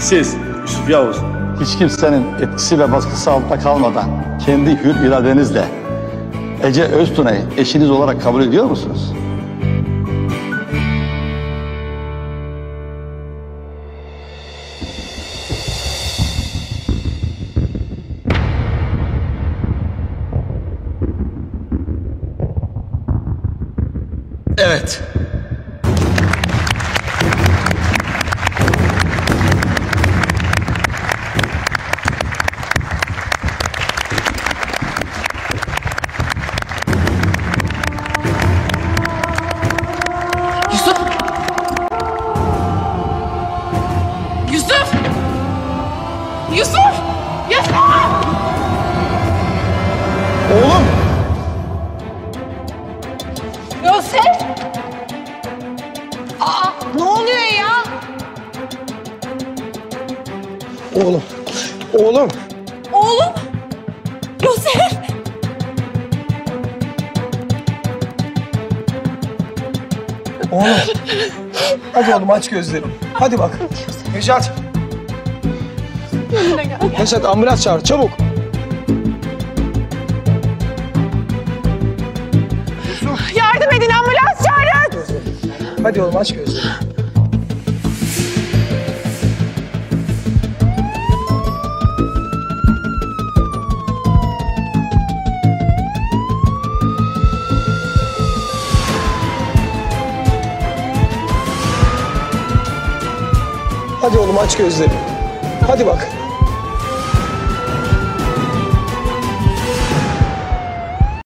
Siz Yusuf Yavuz Hiç kimsenin etkisi ve baskısı altında kalmadan kendi hür iradenizle Ece Öztuna'yı eşiniz olarak kabul ediyor musunuz? Evet. Yusuf! Yusuf! Yusuf! Yusuf! Oğlum! Yosef! Aa, ne oluyor ya? Oğlum! Oğlum! Oğlum! Yosef! Oğlum. Hadi oğlum aç gözlerini. Hadi bak. Neşat. Neşat ambulans çağır çabuk. Yardım edin, ambulans çağırın! Hadi oğlum aç gözlerini. Hadi oğlum aç gözlerini. Hadi bak.